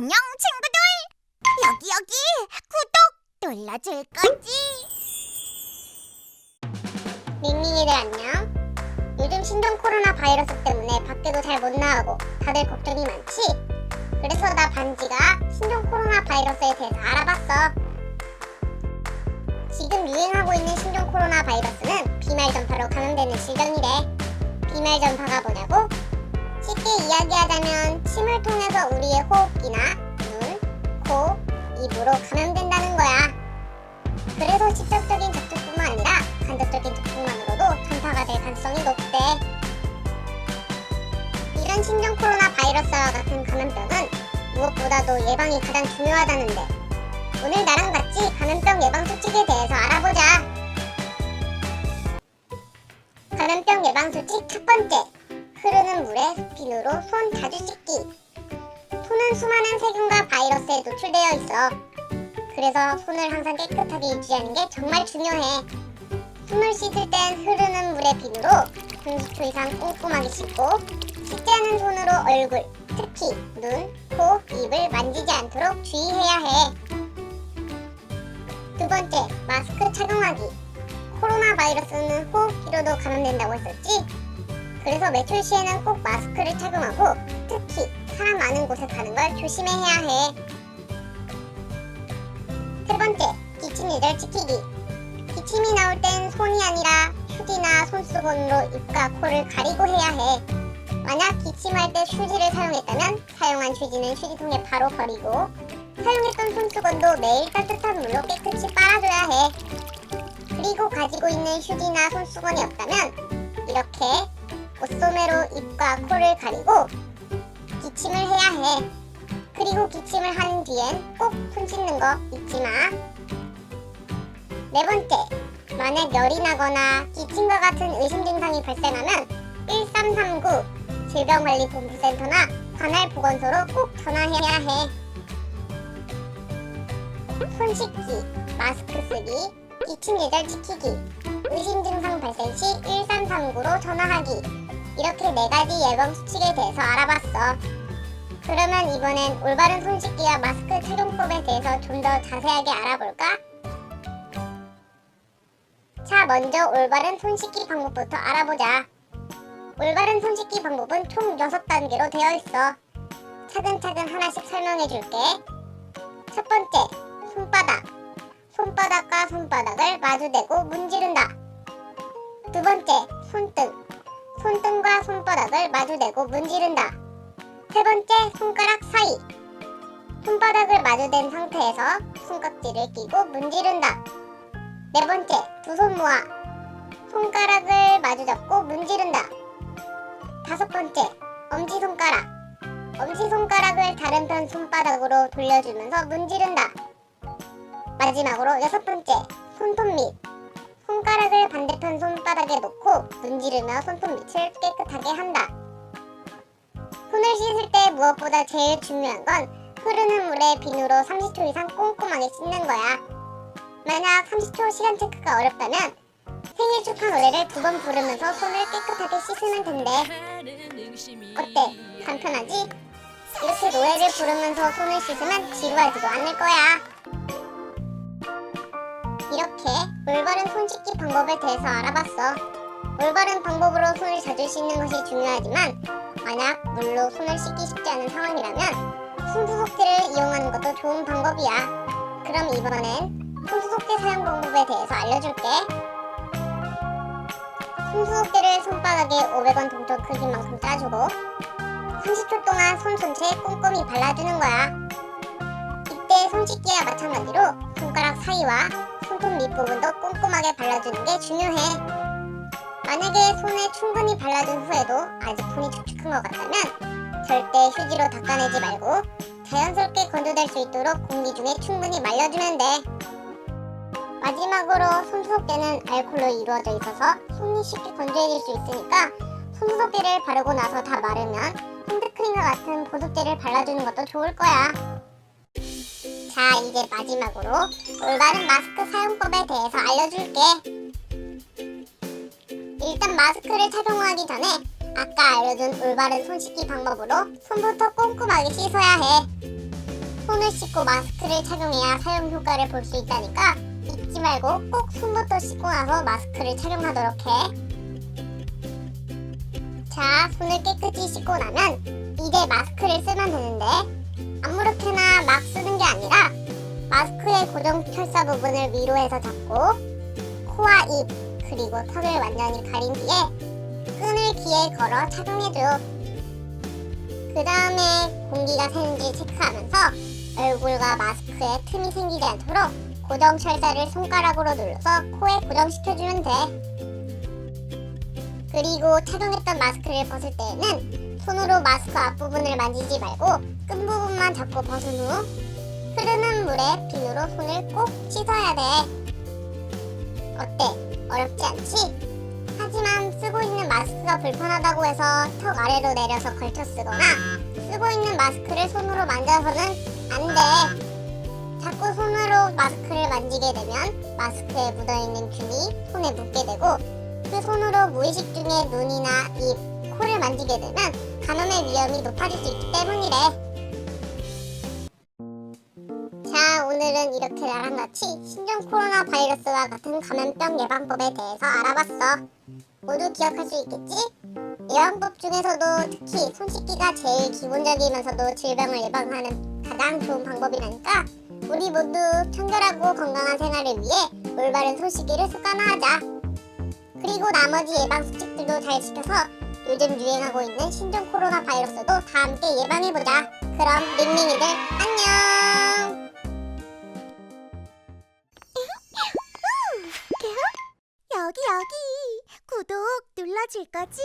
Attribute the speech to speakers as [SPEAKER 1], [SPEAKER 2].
[SPEAKER 1] 안녕 친구들! 여기 구독 눌러줄 거지?
[SPEAKER 2] 밍밍이들 안녕. 요즘 신종 코로나 바이러스 때문에 밖에도 잘 못 나가고 다들 걱정이 많지? 그래서 나 반지가 신종 코로나 바이러스에 대해서 알아봤어. 지금 유행하고 있는 신종 코로나 바이러스는 비말 전파로 감염되는 질병이래. 비말 전파가 뭐냐고? 쉽게 이야기하자면 침을 통해서 우리의 호흡기나 눈, 코, 입으로 감염된다는 거야. 그래서 직접적인 접촉뿐만 아니라 간접적인 접촉만으로도 전파가 될 가능성이 높대. 이런 신종 코로나 바이러스와 같은 감염병은 무엇보다도 예방이 가장 중요하다는데, 오늘 나랑 같이 감염병 예방 수칙에 대해서 알아보자. 감염병 예방 수칙 첫 번째, 흐르는 물에 비누로 손 자주 씻기. 손은 수많은 세균과 바이러스에 노출되어 있어. 그래서 손을 항상 깨끗하게 유지하는 게 정말 중요해. 손을 씻을 땐 흐르는 물에 비누로 30초 이상 꼼꼼하게 씻고, 씻지 않은 손으로 얼굴, 특히 눈, 코, 입을 만지지 않도록 주의해야 해. 두 번째, 마스크 착용하기. 코로나 바이러스는 호흡기로도 감염된다고 했었지? 그래서 외출 시에는 꼭 마스크를 착용하고, 특히 사람 많은 곳에 가는 걸 조심해야 해. 세 번째, 기침 예절 지키기. 기침이 나올 땐 손이 아니라 휴지나 손수건으로 입과 코를 가리고 해야 해. 만약 기침할 때 휴지를 사용했다면 사용한 휴지는 휴지통에 바로 버리고, 사용했던 손수건도 매일 따뜻한 물로 깨끗이 빨아줘야 해. 그리고 가지고 있는 휴지나 손수건이 없다면 이렇게 옷소매로 입과 코를 가리고 기침을 해야 해. 그리고 기침을 한 뒤엔 꼭 손 씻는 거 잊지 마. 네 번째, 만약 열이 나거나 기침과 같은 의심 증상이 발생하면 1339 질병관리본부센터나 관할 보건소로 꼭 전화해야 해. 손 씻기, 마스크 쓰기, 기침 예절 지키기, 의심 증상 발생 시 1339로 전화하기. 이렇게 4가지 예방 수칙에 대해서 알아봤어. 그러면 이번엔 올바른 손 씻기와 마스크 착용법에 대해서 좀 더 자세하게 알아볼까? 자, 먼저 올바른 손 씻기 방법부터 알아보자. 올바른 손 씻기 방법은 총 6단계로 되어 있어. 차근차근 하나씩 설명해 줄게. 첫 번째, 손바닥. 손바닥과 손바닥을 마주대고 문지른다. 두 번째, 손등. 손등과 손바닥을 마주대고 문지른다. 세 번째, 손가락 사이. 손바닥을 마주댄 상태에서 손깍지를 끼고 문지른다. 네 번째, 두 손 모아. 손가락을 마주잡고 문지른다. 다섯 번째, 엄지손가락. 엄지손가락을 다른 편 손바닥으로 돌려주면서 문지른다. 마지막으로 6번째, 손톱 밑. 손가락을 반대편 손바닥에 놓고 문지르며 손톱 밑을 깨끗하게 한다. 손을 씻을 때 무엇보다 제일 중요한 건 흐르는 물에 비누로 30초 이상 꼼꼼하게 씻는 거야. 만약 30초 시간 체크가 어렵다면 생일 축하 노래를 2번 부르면서 손을 깨끗하게 씻으면 된대. 어때? 간편하지? 이렇게 노래를 부르면서 손을 씻으면 지루하지도 않을 거야. 이렇게 올바른 손 씻기 방법에 대해서 알아봤어. 올바른 방법으로 손을 자주 씻는 것이 중요하지만, 만약 물로 손을 씻기 쉽지 않은 상황이라면 손수속제를 이용하는 것도 좋은 방법이야. 그럼 이번엔 손수속제 사용 방법에 대해서 알려줄게. 손수속제를 손바닥에 500원 동전 크기만큼 짜주고 30초 동안 손 전체에 꼼꼼히 발라주는 거야. 이때 손 씻기와 마찬가지로 손가락 사이와 손톱 밑부분도 꼼꼼하게 발라주는 게 중요해. 만약에 손에 충분히 발라준 후에도 아직 손이 축축한 것 같다면 절대 휴지로 닦아내지 말고 자연스럽게 건조될 수 있도록 공기 중에 충분히 말려주면 돼. 마지막으로 손수속제는 알코올로 이루어져 있어서 손이 쉽게 건조해질 수 있으니까 손수속제를 바르고 나서 다 마르면 핸드크림과 같은 보습제를 발라주는 것도 좋을 거야. 자, 이제 마지막으로 올바른 마스크 사용법에 대해서 알려줄게. 일단 마스크를 착용하기 전에 아까 알려준 올바른 손 씻기 방법으로 손부터 꼼꼼하게 씻어야 해. 손을 씻고 마스크를 착용해야 사용 효과를 볼 수 있다니까 잊지 말고 꼭 손부터 씻고 나서 마스크를 착용하도록 해. 자, 손을 깨끗이 씻고 나면 이제 마스크를 쓰면 되는데 아무렇게나 막 쓰는 게 아니라 마스크의 고정 철사 부분을 위로 해서 잡고 코와 입 그리고 턱을 완전히 가린 뒤에 끈을 귀에 걸어 착용해줘. 그 다음에 공기가 새는지 체크하면서 얼굴과 마스크에 틈이 생기지 않도록 고정 철사를 손가락으로 눌러서 코에 고정시켜주면 돼. 그리고 착용했던 마스크를 벗을 때에는 손으로 마스크 앞부분을 만지지 말고 끈 부분만 잡고 벗은 후 흐르는 물에 비누로 손을 꼭 씻어야 돼. 어때? 어렵지 않지? 하지만 쓰고 있는 마스크가 불편하다고 해서 턱 아래로 내려서 걸쳐 쓰거나 쓰고 있는 마스크를 손으로 만져서는 안 돼. 자꾸 손으로 마스크를 만지게 되면 마스크에 묻어있는 균이 손에 묻게 되고 그 손으로 무의식 중에 눈이나 입, 코를 만지게 되면 감염의 위험이 높아질 수 있기 때문이래. 자, 오늘은 이렇게 나랑 같이 신종 코로나 바이러스와 같은 감염병 예방법에 대해서 알아봤어. 모두 기억할 수 있겠지? 예방법 중에서도 특히 손 씻기가 제일 기본적이면서도 질병을 예방하는 가장 좋은 방법이라니까 우리 모두 청결하고 건강한 생활을 위해 올바른 손 씻기를 습관화하자. 그리고 나머지 예방 수칙들도 잘 지켜서 요즘 유행하고 있는 신종 코로나 바이러스도 다 함께 예방해보자. 그럼 링링이들 안녕.
[SPEAKER 1] 여기 구독 눌러줄 거지?